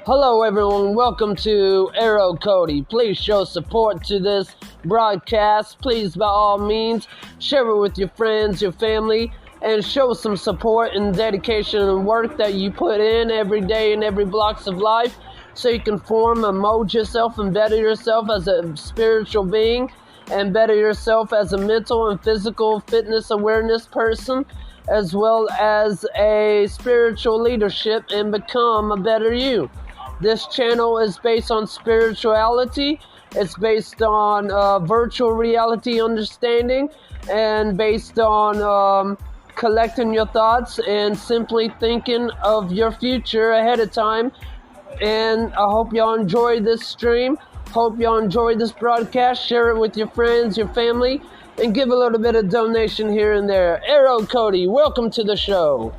Hello everyone, welcome to Arrowcody. Please show support to this broadcast. Please, by all means, share it with your friends, your family, and show some support and dedication and work that you put in every day in every blocks of life so you can form and mold yourself and better yourself as a spiritual being and better yourself as a mental and physical fitness awareness person, as well as a spiritual leadership, and become a better you. This channel is based on spirituality. It's based on virtual reality understanding and based on collecting your thoughts and simply thinking of your future ahead of time. And I hope y'all enjoy this stream. Hope y'all enjoy this broadcast. Share it with your friends, your family, and give a little bit of donation here and there. Arrowcody, welcome to the show.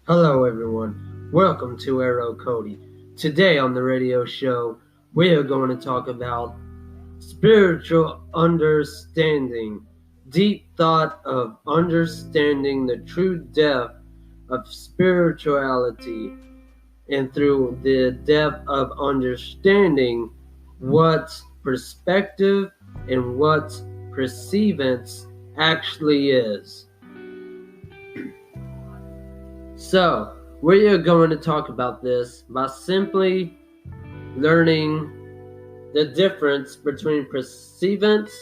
Hello everyone, welcome to Arrowcody. Today on the radio show, we are going to talk about spiritual understanding, deep thought of understanding the true depth of spirituality, and through the depth of understanding what perspective and what perceivance actually is. So, we are going to talk about this by simply learning the difference between perceivance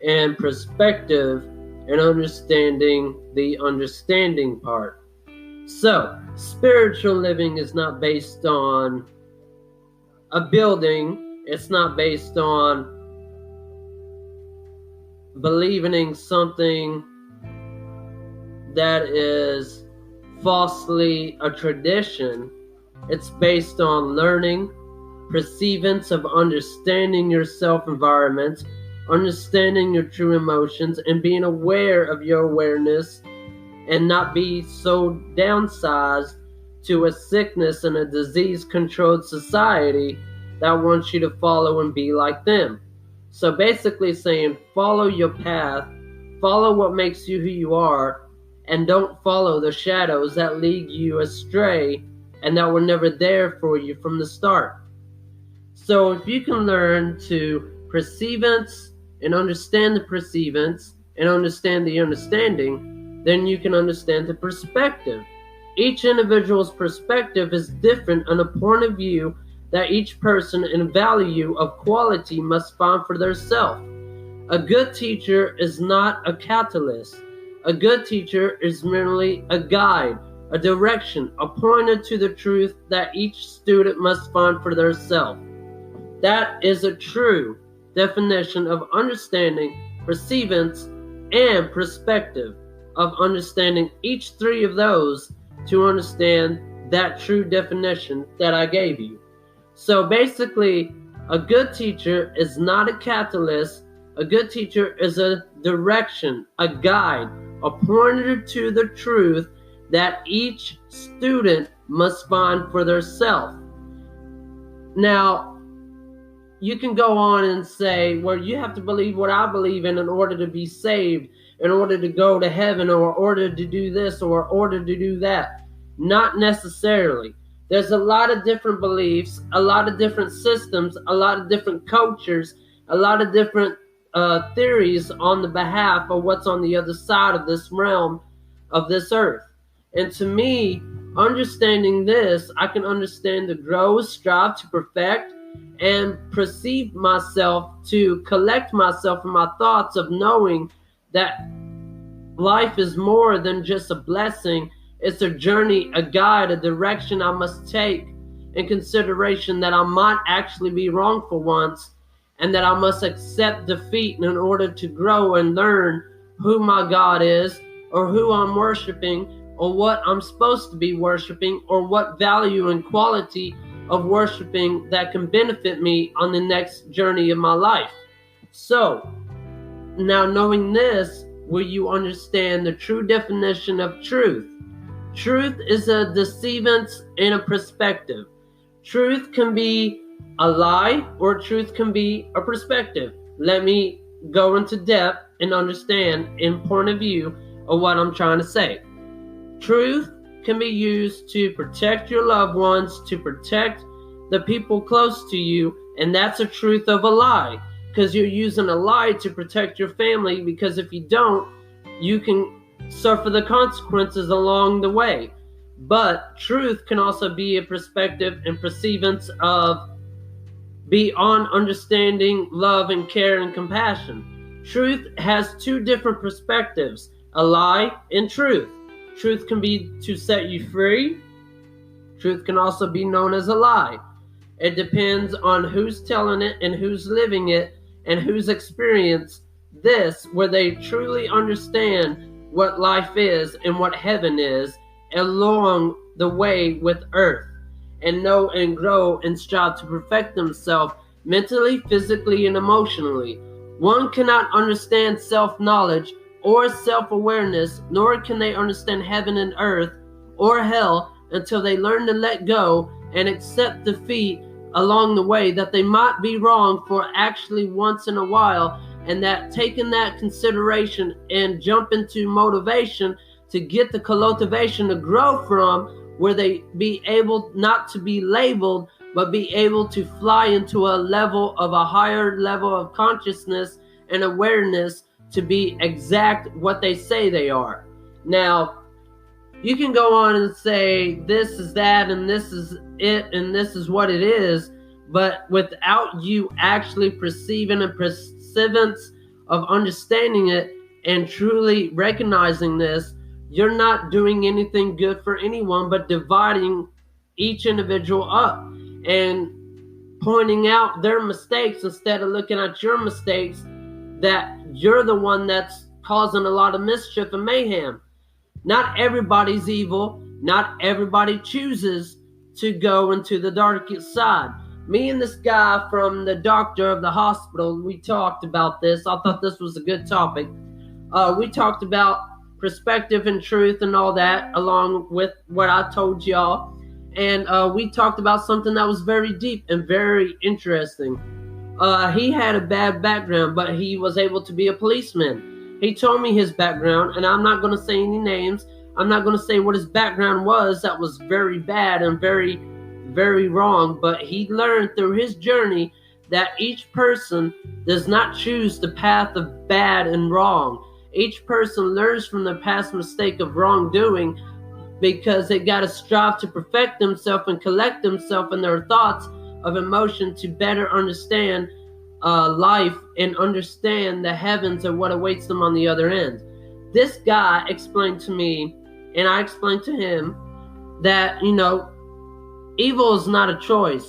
and perspective and understanding the understanding part. So, spiritual living is not based on a building. It's not based on believing in something that is falsely a tradition. It's based on learning, perceivance of understanding your self-environment, understanding your true emotions, and being aware of your awareness and not be so downsized to a sickness and a disease-controlled society that wants you to follow and be like them. So basically saying, follow your path, follow what makes you who you are, and don't follow the shadows that lead you astray and that were never there for you from the start. So if you can learn to perceivance and understand the perceivance and understand the understanding, then you can understand the perspective. Each individual's perspective is different on a point of view that each person and value of quality must find for theirself. A good teacher is not a catalyst. A good teacher is merely a guide, a direction, a pointer to the truth that each student must find for themselves. That is a true definition of understanding, perceivance, and perspective, of understanding each three of those to understand that true definition that I gave you. So basically, a good teacher is not a catalyst. A good teacher is a direction, a guide, a pointer to the truth that each student must find for themselves. Now, you can go on and say, well, you have to believe what I believe in order to be saved, in order to go to heaven, or in order to do this, or in order to do that. Not necessarily. There's a lot of different beliefs, a lot of different systems, a lot of different cultures, a lot of different theories on the behalf of what's on the other side of this realm of this earth. And to me, understanding this, I can understand to grow, strive to perfect, and perceive myself to collect myself in my thoughts of knowing that life is more than just a blessing. It's a journey, a guide, a direction I must take in consideration that I might actually be wrong for once, and that I must accept defeat in order to grow and learn who my God is, or who I'm worshiping, or what I'm supposed to be worshiping, or what value and quality of worshiping that can benefit me on the next journey of my life. So, now knowing this, will you understand the true definition of truth? Truth is a deceivance and a perspective. Truth can be a lie, or truth can be a perspective. Let me go into depth and understand in point of view of what I'm trying to say. Truth can be used to protect your loved ones, to protect the people close to you, and that's a truth of a lie, because you're using a lie to protect your family, because if you don't, you can suffer the consequences along the way. But truth can also be a perspective and perceivance of beyond understanding, love, and care and compassion. Truth has two different perspectives, a lie and truth. Truth can be to set you free. Truth can also be known as a lie. It depends on who's telling it and who's living it and who's experienced this, where they truly understand what life is and what heaven is along the way with earth, and know and grow and strive to perfect themselves mentally, physically, and emotionally. One cannot understand self-knowledge or self-awareness, nor can they understand heaven and earth or hell until they learn to let go and accept defeat along the way, that they might be wrong for actually once in a while, and that taking that consideration and jump into motivation to get the cultivation to grow from, where they be able not to be labeled, but be able to fly into a level of a higher level of consciousness and awareness to be exact what they say they are. Now, you can go on and say this is that and this is it and this is what it is, but without you actually perceiving a perceivance of understanding it and truly recognizing this, you're not doing anything good for anyone but dividing each individual up and pointing out their mistakes instead of looking at your mistakes, that you're the one that's causing a lot of mischief and mayhem. Not everybody's evil. Not everybody chooses to go into the darkest side. Me and this guy from the doctor of the hospital, we talked about this. I thought this was a good topic. We talked about perspective and truth and all that, along with what I told y'all. And we talked about something that was very deep and very interesting. He had a bad background, but he was able to be a policeman. He told me his background, and I'm not going to say any names. I'm not going to say what his background was. That was very bad and very, very wrong. But he learned through his journey that each person does not choose the path of bad and wrong. Each person learns from their past mistake of wrongdoing, because they got to strive to perfect themselves and collect themselves and their thoughts of emotion to better understand life and understand the heavens and what awaits them on the other end. This guy explained to me, and I explained to him, that, evil is not a choice.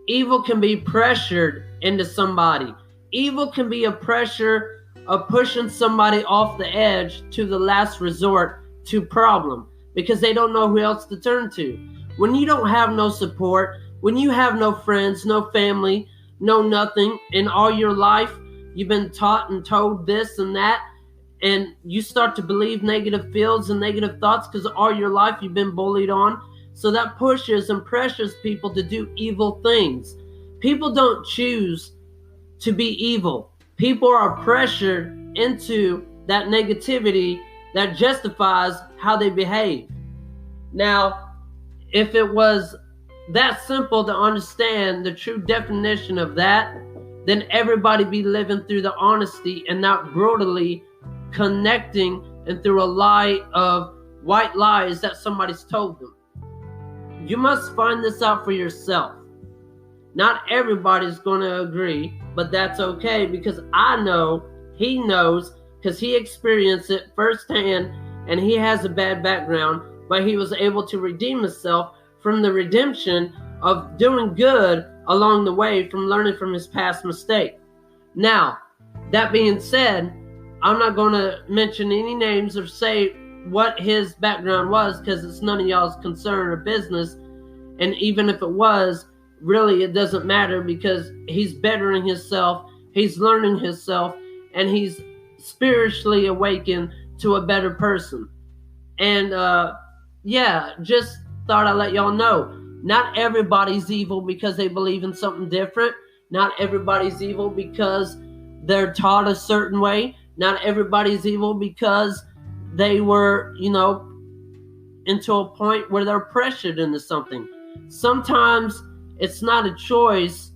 Evil can be pressured into somebody. Evil can be a pressure of pushing somebody off the edge to the last resort to problem, because they don't know who else to turn to. When you don't have no support, when you have no friends, no family, no nothing in all your life, you've been taught and told this and that, and you start to believe negative feels and negative thoughts because all your life you've been bullied on. So that pushes and pressures people to do evil things. People don't choose to be evil. People are pressured into that negativity that justifies how they behave. Now, if it was that simple to understand the true definition of that, then everybody be living through the honesty and not brutally connecting and through a lie of white lies that somebody's told them. You must find this out for yourself. Not everybody's going to agree, but that's okay, because I know he knows, because he experienced it firsthand, and he has a bad background, but he was able to redeem himself from the redemption of doing good along the way from learning from his past mistake. Now, that being said, I'm not going to mention any names or say what his background was, because it's none of y'all's concern or business. And even if it was, really it doesn't matter, because he's bettering himself, he's learning himself, and he's spiritually awakened to a better person. And just thought I'd let y'all know, not everybody's evil because they believe in something different. Not everybody's evil because they're taught a certain way. Not everybody's evil because they were, into a point where they're pressured into something. Sometimes it's not a choice,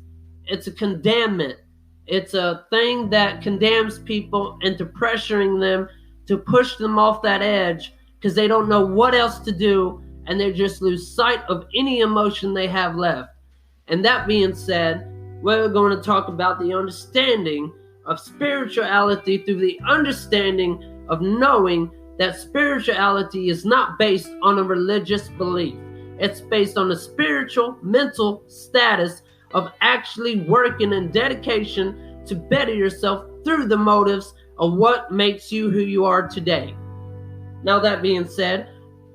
it's a condemnment. It's a thing that condemns people into pressuring them to push them off that edge, because they don't know what else to do, and they just lose sight of any emotion they have left. And that being said, we're going to talk about the understanding of spirituality through the understanding of knowing that spirituality is not based on a religious belief. It's based on a spiritual, mental status of actually working and dedication to better yourself through the motives of what makes you who you are today. Now, that being said,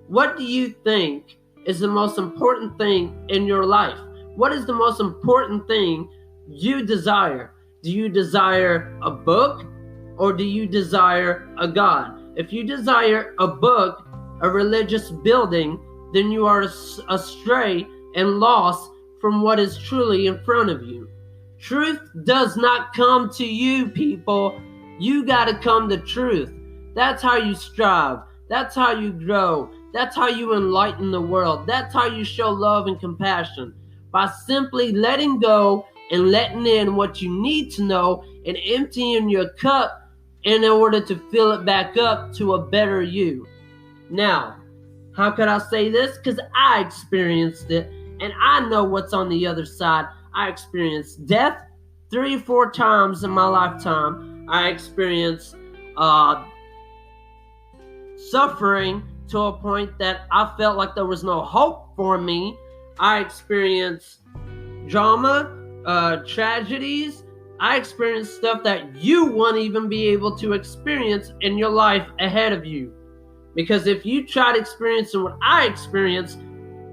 what do you think is the most important thing in your life? What is the most important thing you desire? Do you desire a book, or do you desire a God? If you desire a book, a religious building, then you are astray and lost from what is truly in front of you. Truth does not come to you, people. You got to come to truth. That's how you strive. That's how you grow. That's how you enlighten the world. That's how you show love and compassion. By simply letting go and letting in what you need to know and emptying your cup in order to fill it back up to a better you. Now, how could I say this? Because I experienced it, and I know what's on the other side. I experienced death 3 or 4 times in my lifetime. I experienced suffering to a point that I felt like there was no hope for me. I experienced drama, tragedies. I experienced stuff that you won't even be able to experience in your life ahead of you. Because if you try to experience what I experienced,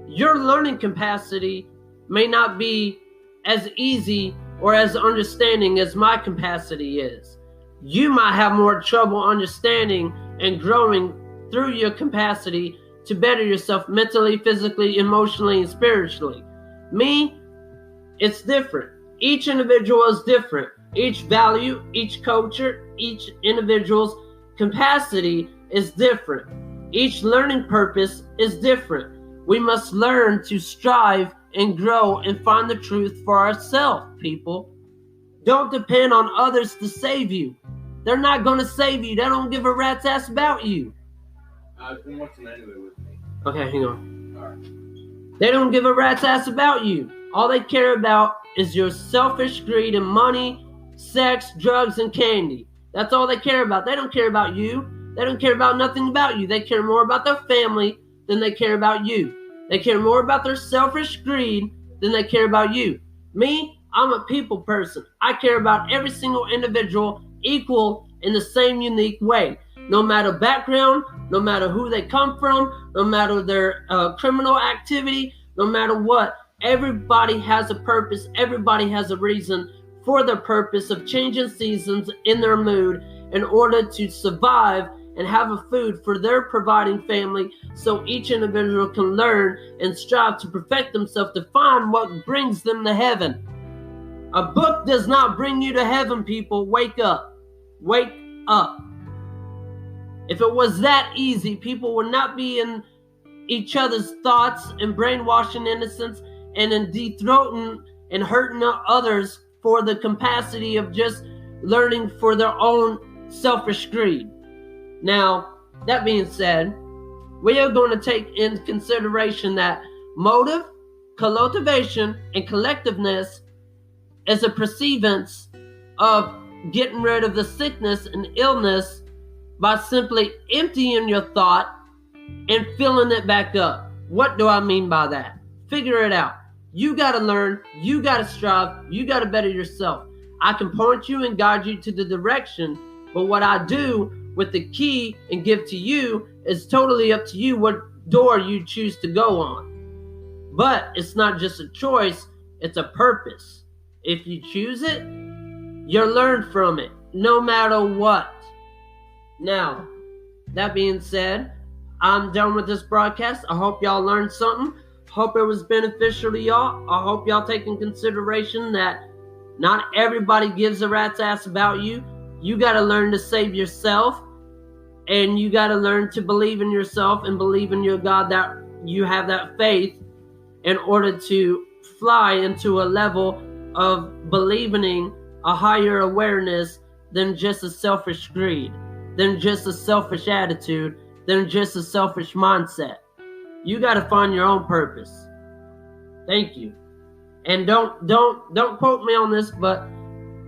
your learning capacity may not be as easy or as understanding as my capacity is. You might have more trouble understanding and growing through your capacity to better yourself mentally, physically, emotionally, and spiritually. Me, it's different. Each individual is different. Each value, each culture, each individual's capacity is different. Each learning purpose is different. We must learn to strive and grow and find the truth for ourselves, people. Don't depend on others to save you. They're not going to save you. They don't give a rat's ass about you. I've been watching anyway with me. Okay, hang on. All right. They don't give a rat's ass about you. All they care about is your selfish greed and money, sex, drugs, and candy. That's all they care about. They don't care about you. They don't care about nothing about you. They care more about their family than they care about you. They care more about their selfish greed than they care about you. Me, I'm a people person. I care about every single individual equal in the same unique way. No matter background, no matter who they come from, no matter their criminal activity, no matter what. Everybody has a purpose. Everybody has a reason for their purpose of changing seasons in their mood in order to survive and have a food for their providing family, so each individual can learn and strive to perfect themselves to find what brings them to heaven. A book does not bring you to heaven, people. Wake up. Wake up. If it was that easy, people would not be in each other's thoughts and brainwashing innocence and in dethroning and hurting others for the capacity of just learning for their own selfish greed. Now, that being said, we are going to take into consideration that motive, cultivation, and collectiveness is a perceivance of getting rid of the sickness and illness by simply emptying your thought and filling it back up. What do I mean by that? Figure it out. You got to learn, you got to strive, you got to better yourself. I can point you and guide you to the direction, but what I do with the key and give to you is totally up to you what door you choose to go on. But it's not just a choice, it's a purpose. If you choose it, you'll learn from it, no matter what. Now, that being said, I'm done with this broadcast. I hope y'all learned something. Hope it was beneficial to y'all. I hope y'all take in consideration that not everybody gives a rat's ass about you. You got to learn to save yourself, and you got to learn to believe in yourself and believe in your God, that you have that faith in order to fly into a level of believing a higher awareness than just a selfish greed, than just a selfish attitude, than just a selfish mindset. You got to find your own purpose. Thank you. And don't quote me on this, but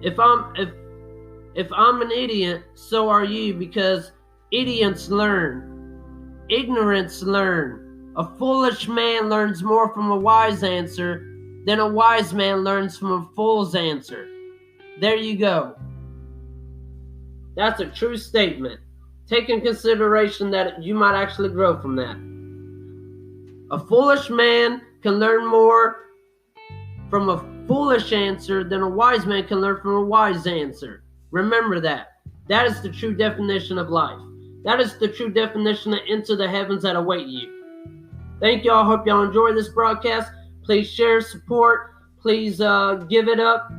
if I'm an idiot, so are you, because idiots learn. Ignorance learn. A foolish man learns more from a wise answer than a wise man learns from a fool's answer. There you go. That's a true statement. Take in consideration that you might actually grow from that. A foolish man can learn more from a foolish answer than a wise man can learn from a wise answer. Remember that. That is the true definition of life. That is the true definition of into the heavens that await you. Thank y'all. Hope y'all enjoy this broadcast. Please share, support. Please give it up,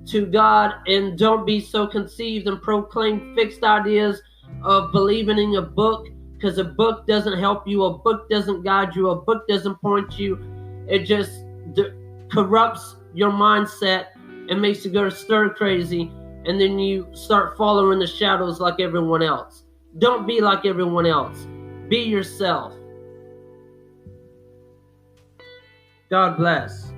to God, and don't be so conceived and proclaim fixed ideas of believing in a book, because a book doesn't help you, a book doesn't guide you, a book doesn't point you. It just corrupts your mindset and makes you go stir crazy, and then you start following the shadows like everyone else. Don't be like everyone else. Be yourself. God bless.